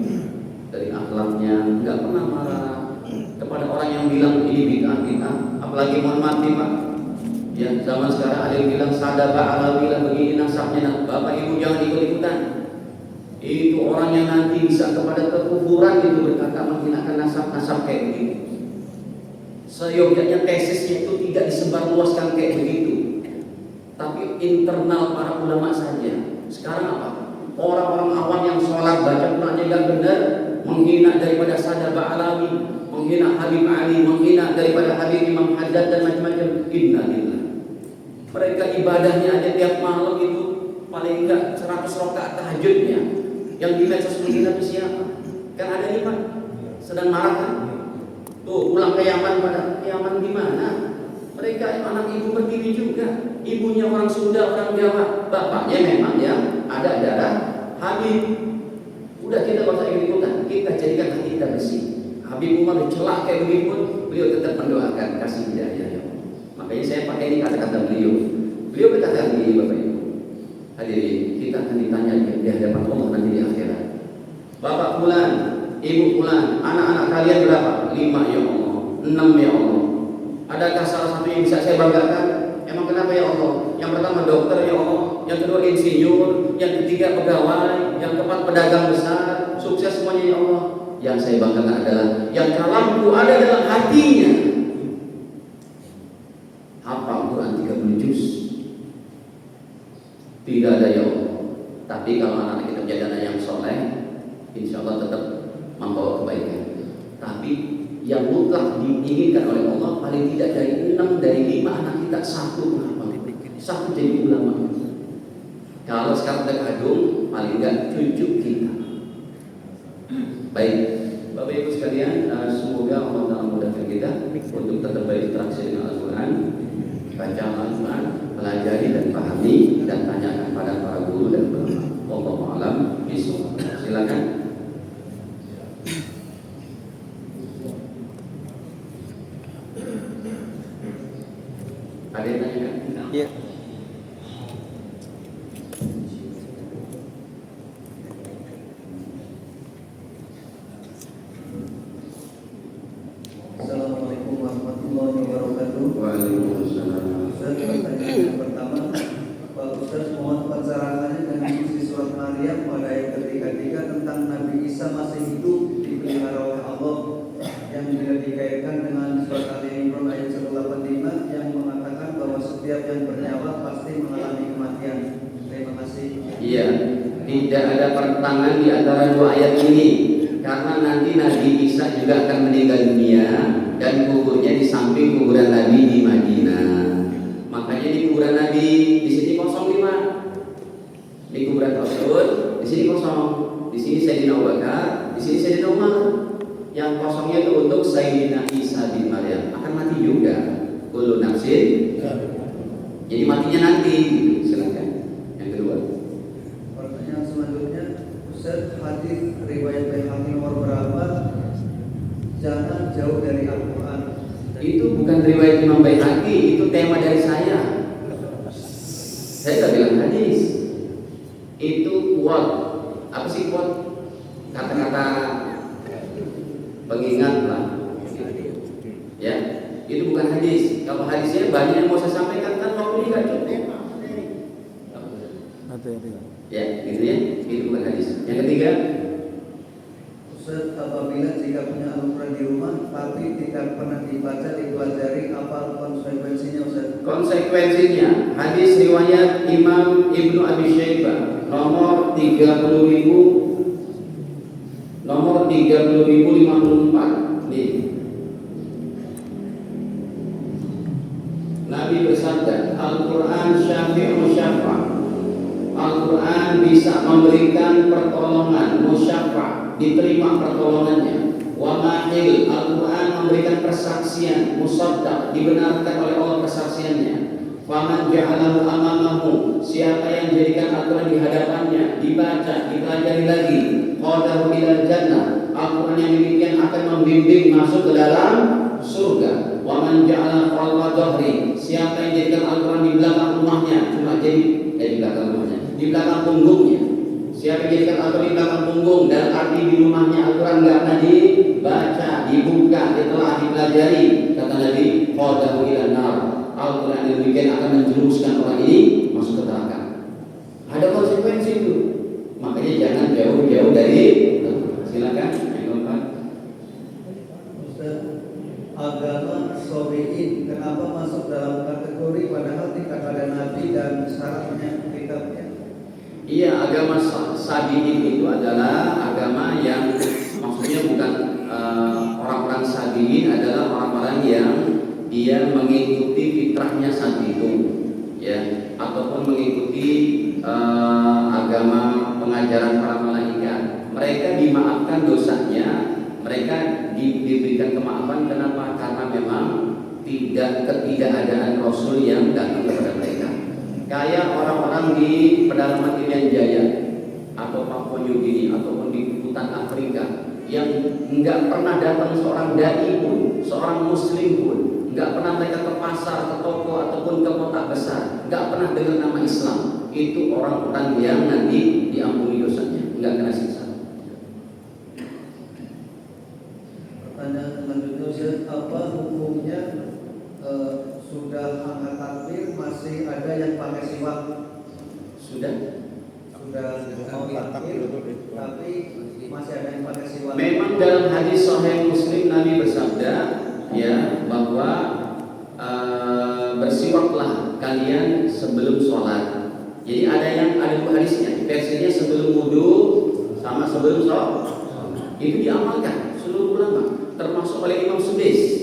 Dari akhlaknya, nggak pernah marah kepada orang yang bilang ini bid'ah, apalagi mohon maaf Pak. Ya, zaman sekarang ada yang bilang sadaqah ala bilang begini nasabnya, Bapak Ibu jangan ikut-ikutan. Itu orang yang nanti bisa kepada kekufuran itu berkata menghinakan nasab-nasab kayak begitu. Seyogyanya tesisnya itu tidak disebarluaskan kayak begitu, tapi internal para ulama saja. Sekarang apa? Orang-orang awam yang sholat baca Qurannya yang benar, menghina daripada Sadaqah Alawi, menghina Habib Ali, menghina daripada Habib Imam Haddad dan macam-macam. Innalillah. Mereka ibadahnya aja tiap malam itu paling enggak 100 rakaat tahajudnya. Yang di medsos menghina itu siapa? Kan ada 5 sedang marah kan? Tuh pulang ke Yaman, pada Yaman gimana? Mereka anak ibu berdiri juga. Ibunya orang Sunda, orang Jawa. Bapaknya memang yang ada darah Habib. Udah kita gak usah ikut-ikutan. Kita jadikan hati kita bersih. Habib Umar dicelak kayak begitu pun beliau tetap mendoakan kasih hidayah. Makanya saya pakai ini kata-kata beliau. Beliau berkata begini Bapak Ibu. Hadirin, kita akan ditanya di hadapan Allah nanti di akhirat. Bapak fulan, ibu fulan, anak-anak kalian berapa? 5 ya Allah, 6 ya Allah. Adakah salah satu yang bisa saya banggakan? Emang kenapa ya Allah? Yang pertama dokter ya Allah, yang kedua insinyur, yang ketiga pegawai, yang keempat pedagang besar, sukses semuanya ya Allah. Yang saya banggakan adalah yang kalamku ada dalam hatinya. Hafal Quran 30 juz. Tidak ada ya Allah. Tapi kalau anak kita menjadi anak yang soleh, insya Allah tetap membawa kebaikan. Tapi yang mutlak diinginkan oleh Allah paling tidak dari 6 dari 5 anak kita 1 menghafal, 1 jadi ulama. Kalau sekarang kita kadung paling enggak cucu kita. Baik, Bapak Ibu sekalian, semoga Allah Ta'ala mudahkan kita untuk tetap berinteraksi dengan Al-Quran, baca Al-Quran, pelajari dan pahami dan tanyakan pada para guru dan ulama. Wallahu a'lam bishawab. Silakan. Ada yang tanya kan? Iya. Assalamualaikum warahmatullahi wabarakatuh. Waalaikumsalam. Ustaz, pertanyaan yang pertama, Pak Ustaz mohon pencerahannya dengan isi surat Maryam pada ayat ketiga tentang Nabi Isa masih hidup dipelihara oleh Allah, yang bila dikaitkan dengan surat Ali Imran ayat 185 yang mengatakan bahwa setiap yang bernyawa pasti mengalami kematian. Terima kasih. Iya, tidak ada pertentangan di antara 2 ayat ini, karena nanti Nabi Isa juga akan meninggal dunia dan kuburnya di samping kuburan Nabi di Madinah. Makanya di kuburan Nabi di sini kosong 5. Di kuburan Rasul di sini kosong. Di sini Sayyidina Abu Bakar, di sini Sayyidina Umar. Yang kosongnya itu untuk Sayyidina Isa bin Maryam. Akan mati juga. Kullu nafsin. Jadi matinya nanti. Silakan. Yang kedua. Pertanyaan selanjutnya, Ustaz, hadis riwayat Baihaqi nomor berapa? Jangan jauh dari Al-Quran. Itu bukan riwayat Imam Baihaqi, itu tema dari saya. Saya tidak bilang hadis. Itu quote. Apa sih quote? Kata-kata pengingat lah. Ya, itu bukan hadis. Kalau hadisnya banyak yang mau saya sampaikan kan waktu ini nggak cukup. materi. Ya, gitu ya. Itu bukan hadis. Yang ketiga, Ustaz, apabila jika punya Al-Quran di rumah tapi tidak pernah dibaca, dipelajari, apa konsekuensinya Ustaz? konsekuensinya hadis riwayat Imam Ibnu Abi Syaibah nomor 30.054 nih. Nabi bersabda, Al-Quran syafi'u syafa'. Al-Quran bisa memberikan pertolongan, musyafa', diterima pertolongannya. Wa mahil, Al-Quran memberikan persaksian, musaddaq, dibenarkan oleh Allah persaksiannya. Faman ja'alahu amamahu, siapa yang jadikan Al-Quran di hadapannya, dibaca, dipelajari lagi, qadahu ilal jannah, Al-Quran yang demikian akan membimbing masuk ke dalam surga. Wa man ja'ala khalfa dhahri, siapa yang jadikan Al-Quran di belakang rumahnya, cuma jadi di belakang rumahnya, di belakang punggungnya. Siapa yang jadikan Al-Quran di belakang punggung, dan arti di rumahnya Al-Quran enggak pernah dibaca, dibuka, ditelah, dipelajari, kata Nabi, qadahu ilan nar, Al-Quran yang demikian akan menjerumuskan orang ini masuk ke neraka. Ada konsekuensi itu. Makanya jangan jauh-jauh dari. Silakan. Ustaz, agama Sobiin kenapa masuk dalam kategori padahal tidak ada Nabi dan syaratnya kitabnya? Iya, agama Sabiin itu adalah agama yang maksudnya bukan orang-orang Sabiin adalah orang-orang yang dia mengikuti fitrahnya saat itu, ya, ataupun mengikuti agama pengajaran para malaikat. Mereka dimaafkan dosanya, mereka diberikan kemaafan. Kenapa? Karena memang ketidakadaan Rasul yang datang kepada mereka. Kayak orang-orang di pedalaman Irian Jaya atau Papua New Guinea ataupun di hutan Afrika yang enggak pernah datang seorang dai pun, seorang muslim pun, enggak pernah mereka ke pasar, ke toko ataupun ke kota besar, enggak pernah dengar nama Islam. Itu orang-orang yang nanti diampuni dosanya, enggak kena siksa. Pertanyaan selanjutnya, apa hukumnya sudah angkat takbir masih ada yang pakai siwak? Sudah Angkat takbir tapi masih ada yang pakai siwak. Memang dalam hadis Sahih Muslim Nabi bersabda, ya, bahwa bersiwaklah kalian sebelum sholat. Jadi ada dua hadisnya, versinya sebelum wudu sama sebelum sholat. Itu diamalkan seluruh ulama, termasuk oleh Imam Sudais.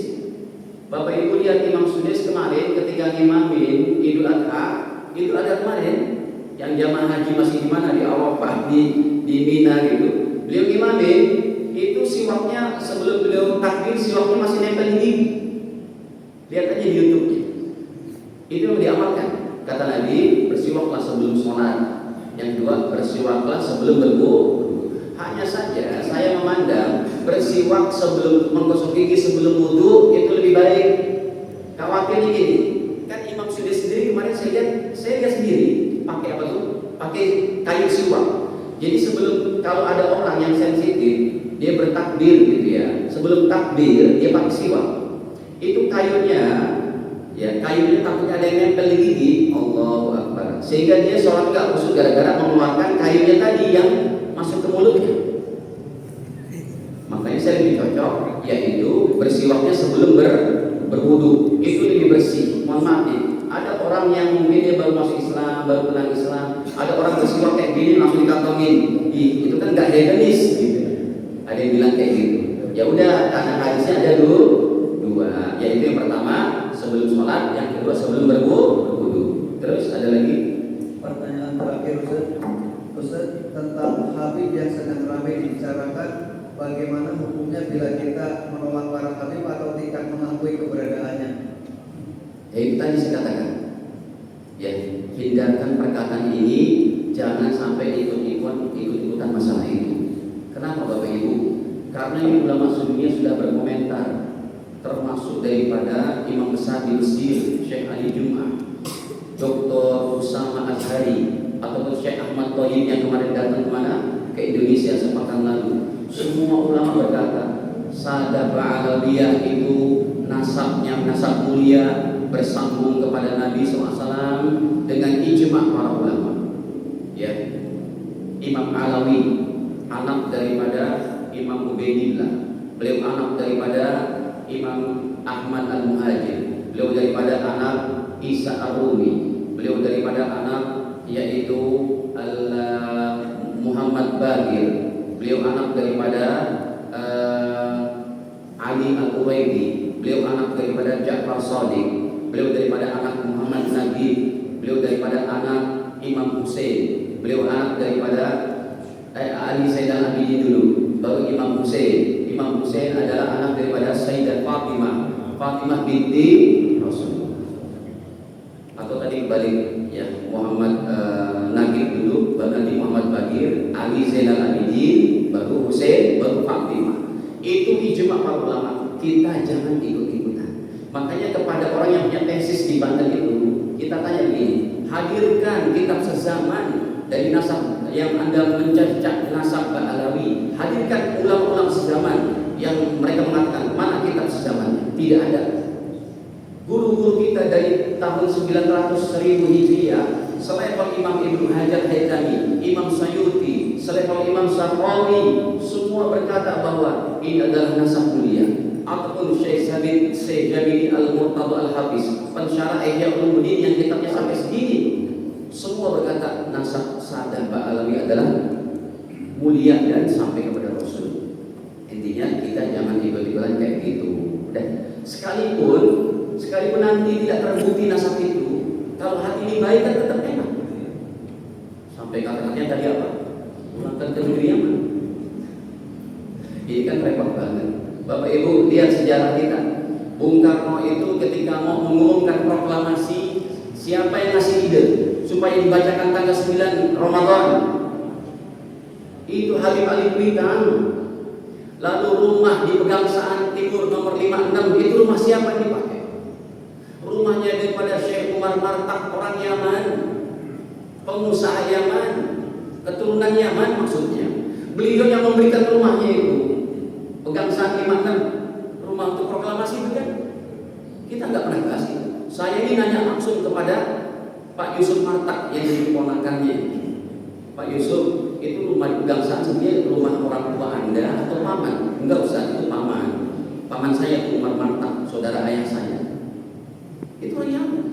Bapak Ibu lihat Imam Sudais kemarin ketika ngimamin Idul Adha kemarin, yang jamaah haji masih di mana, di Arafah, di Mina gitu. Beliau ngimamin itu siwaknya sebelum beliau takbir, siwaknya masih nempel di gigi. Lihat aja di YouTube-nya. Itu yang diamalkan. Kata Nabi, bersiwaklah sebelum sholat. Yang kedua, bersiwaklah sebelum berwudu. Hanya saja saya memandang bersiwak sebelum menggosok gigi sebelum wudu itu lebih baik. Khawatirnya gini, kan Imam Sudais sendiri kemarin saya lihat sendiri pakai apa tuh? Pakai kayu siwak. Jadi sebelum, kalau ada orang yang sensitif, dia bertakbir gitu ya, sebelum takbir dia pakai siwak. Itu kayunya takutnya ada yang nempel di gigi. Allahu Akbar. Sehingga dia sholat gak khusyuk gara-gara mengeluarkan kayunya tadi yang masuk ke mulutnya. Makanya saya lebih cocok yaitu bersiwaknya sebelum berwudu. Itu lebih bersih. Mohon maaf nih, ada orang yang mungkin dia baru masuk Islam, baru kenal Islam, ada orang bersiwak kayak gini langsung dikantongin. Itu kan gak higienis gitu. Ada yang bilang kayak gitu. Ya udah, karena hadisnya ada dua, yaitu yang pertama sebelum sholat, yang kedua sebelum berwudu. Terus ada lagi pertanyaan terakhir Ustaz, tentang Habib yang sedang ramai dibicarakan, bagaimana hukumnya bila kita menolak para Habib atau tidak mengakui keberadaannya? Ya itu tadi saya katakan, ya, hindarkan perkataan ini, jangan sampai ikut-ikutan masalah itu. Kenapa Bapak Ibu? Karena ini ulama dunia sudah berkomentar, termasuk daripada imam besar di Mesir, Syekh Ali Jum'ah, Dr. Usama Azhari, ataupun Syekh Ahmad Thayyib yang kemarin datang kemana? Ke Indonesia sepekan lalu. Semua ulama berkata, sadaq alawiyah itu nasabnya nasab mulia, bersambung kepada Nabi SAW dengan ijma' para ulama. Imam Alawi, anak daripada Imam Ubaidillah. Beliau anak daripada Imam Ahmad Al-Muhajir. Beliau daripada anak Isa Ar-Rumi. Beliau daripada anak yaitu Muhammad Bagir. Beliau anak daripada Ali Al-Uwaidi. Beliau anak daripada Ja'far Shadiq. Beliau daripada anak Muhammad Nagib. Beliau daripada anak Imam Hussein. Beliau anak daripada Ali Zainal Abidin dulu, baru Imam Hussein. Imam Hussein adalah anak daripada Sayyidah Fatimah binti Rasul. Atau tadi balik ya, Muhammad Nagib dulu, baru nanti Muhammad Bagir, Ali Zainal Abidin, baru Hussein, baru Fatimah. Itu ijma para ulama. Kita jangan ikut-ikutan. Makanya kepada orang yang punya tesis di Banten itu, kita tanya begini, hadirkan kitab sezaman dari nasab yang Anda mencacak nasab Ba'alawi. Hadirkan ulama-ulama sezaman yang mereka mengatakan mana kitab sezamannya. Tidak ada. Guru-guru kita dari tahun 900 1000 Hijriah, selevel Imam Ibnu Hajar Haytami, Imam Sayuti, selevel Imam Syafi'i, semua berkata bahwa ini adalah nasab mulia. Ataupun Syekh Jabiri Al-Murtadha Al-Hafiz, pensyarah Ihya Ulumuddin yang kitabnya sampai segini, semua berkata nasab Sadah Ba'alawi adalah mulia dan sampai kepada Rasul. Intinya kita jangan ikut-ikutan kayak gitu. Dan sekalipun nanti tidak terbukti nasab itu, kalau hati ini baik kan tetap enak. Sampai kata-katanya tadi apa? Ulangkan ke negeri Yaman. Ini kan repot banget. Bapak Ibu lihat sejarah kita. Bung Karno itu ketika mau mengumumkan proklamasi, siapa yang ngasih ide supaya dibacakan tanggal 9 Ramadan? Itu Habib Ali Kuitang. Lalu rumah di Pegangsaan Timur nomor 56 itu rumah siapa yang dipakai? Rumahnya daripada Syekh Umar Martak, orang Yaman, pengusaha Yaman, keturunan Yaman maksudnya. Beliau yang memberikan rumahnya itu. Pegangsaan 56, rumah untuk proklamasi itu kan? Kita nggak pernah kasih. Saya ini nanya langsung kepada Pak Yusuf Martak yang jadi keponakannya. Pak Yusuf, itu rumah di Pegangsaan sebenarnya rumah orang tua Anda atau paman? Enggak usah, itu paman. Paman saya itu Umar Martak, saudara ayah saya. Itu orang Yaman.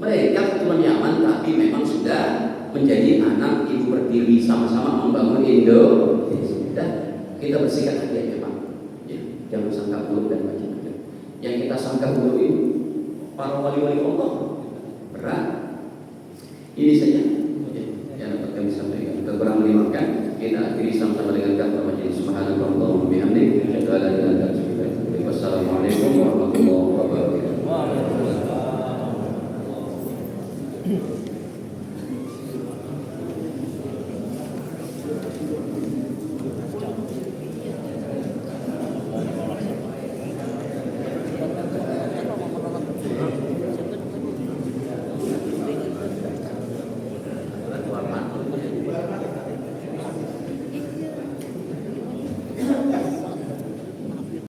Mereka keturunan Yaman, tapi memang sudah menjadi anak ibu pertiwi, sama-sama membangun Indonesia. Kita bersihkan hati aja Pak. Ya, jangan sangka buruk dan macam-macam. Yang kita sangka buruk itu para wali-wali Allah berat. Ini saja yang dapat kami sampaikan. Kekurang melibatkan kita akhiri sama-sama dengan kata majelis subhanallah wa bihamdihi asyhadu an la ilaha illa anta astaghfiruka wa atubu ilaik. Wassalamualaikum warahmatullahi wabarakatuh.